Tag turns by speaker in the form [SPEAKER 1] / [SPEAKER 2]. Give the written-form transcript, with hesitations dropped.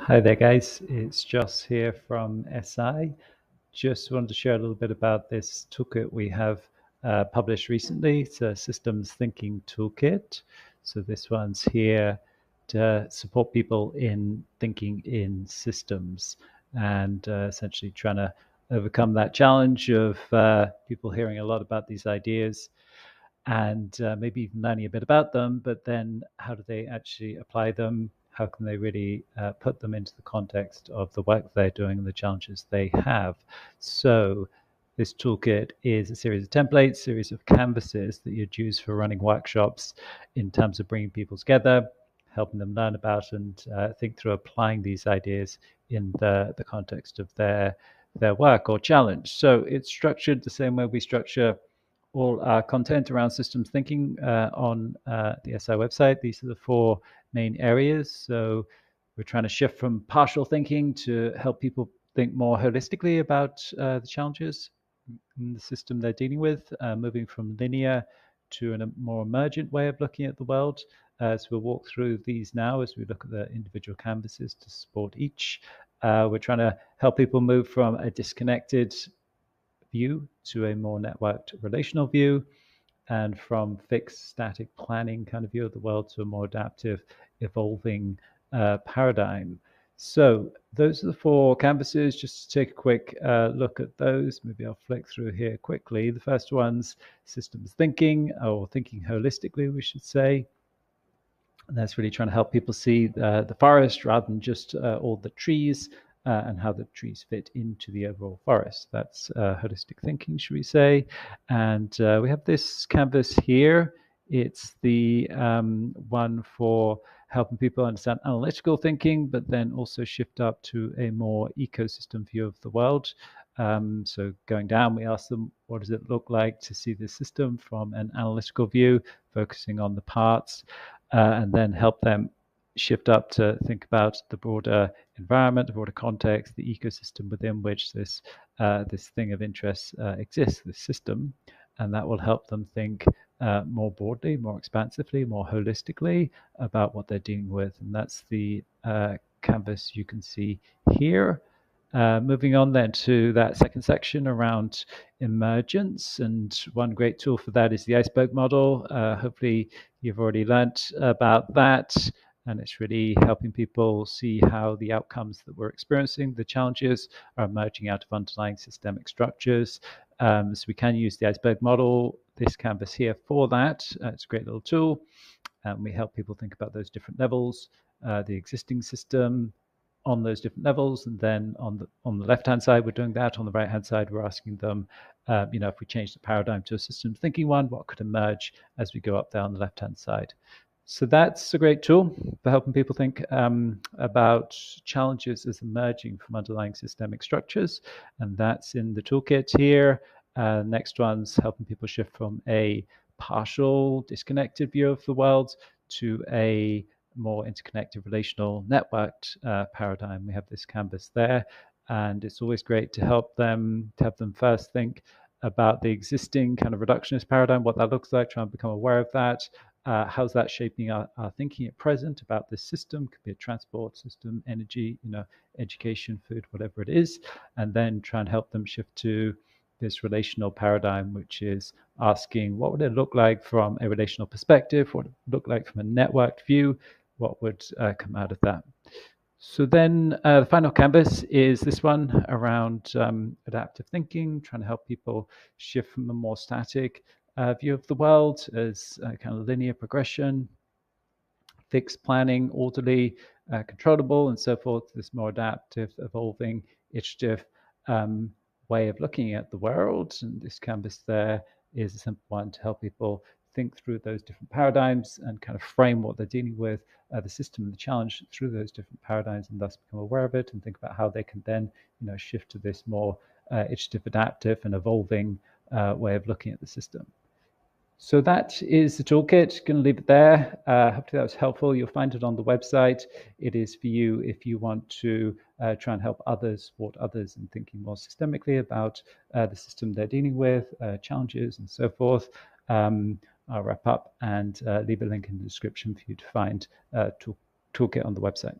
[SPEAKER 1] Hi there, guys. It's Joss here from SI. Just wanted to share a little bit about this toolkit we have published recently. It's a systems thinking toolkit. So this one's here to support people in thinking in systems and essentially trying to overcome that challenge of people hearing a lot about these ideas and maybe even learning a bit about them, but then how do they actually apply them? How can they really put them into the context of the work they're doing and the challenges they have? So this toolkit is a series of templates, series of canvases that you'd use for running workshops in terms of bringing people together, helping them learn about and think through applying these ideas in the context of their work or challenge. So it's structured the same way we structure all our content around systems thinking on the SI website. These are the four main areas. So we're trying to shift from partial thinking to help people think more holistically about the challenges in the system they're dealing with, moving from linear to a more emergent way of looking at the world. So we'll walk through these now as we look at the individual canvases to support each. We're trying to help people move from a disconnected view to a more networked relational view, and from fixed static planning kind of view of the world to a more adaptive, evolving paradigm. So those are the four canvases. Just to take a quick look at those. Maybe I'll flick through here quickly. The first one's systems thinking, or thinking holistically, we should say. And that's really trying to help people see the forest rather than just all the trees, and how the trees fit into the overall forest. That's holistic thinking, should we say. And we have this canvas here. It's the one for helping people understand analytical thinking, but then also shift up to a more ecosystem view of the world. So going down, we ask them, what does it look like to see the system from an analytical view, focusing on the parts, and then help them shift up to think about the broader environment, the broader context, the ecosystem within which this thing of interest exists, this system, and that will help them think more broadly, more expansively, more holistically about what they're dealing with. And that's the canvas you can see here. Moving on then to that second section around emergence, and one great tool for that is the iceberg model. Hopefully you've already learnt about that, and it's really helping people see how the outcomes that we're experiencing, the challenges, are emerging out of underlying systemic structures. So we can use the iceberg model, this canvas here, for that. It's a great little tool. We help people think about those different levels, the existing system, on those different levels, and then on the left-hand side, we're doing that. On the right-hand side, we're asking them, if we change the paradigm to a systems thinking one, what could emerge as we go up there on the left-hand side? So that's a great tool for helping people think about challenges as emerging from underlying systemic structures, and that's in the toolkit here. Next one's helping people shift from a partial, disconnected view of the world to a more interconnected, relational, networked paradigm. We have this canvas there, and it's always great to have them first think about the existing kind of reductionist paradigm, what that looks like, try and become aware of that. How's that shaping our thinking at present about this system? Could be a transport system, energy, education, food, whatever it is, and then try and help them shift to this relational paradigm, which is asking, what would it look like from a relational perspective? What would it look like from a networked view? What would come out of that? So then the final canvas is this one around adaptive thinking, trying to help people shift from a more static view of the world as kind of linear progression, fixed planning, orderly, controllable, and so forth, this more adaptive, evolving, iterative way of looking at the world. And this canvas there is a simple one to help people think through those different paradigms and kind of frame what they're dealing with, the system and the challenge through those different paradigms, and thus become aware of it and think about how they can then shift to this more iterative, adaptive, and evolving way of looking at the system. So that is the toolkit. Going to leave it there. Hopefully that was helpful. You'll find it on the website. It is for you if you want to try and help others, support others in thinking more systemically about the system they're dealing with, challenges, and so forth. I'll wrap up and leave a link in the description for you to find toolkit on the website.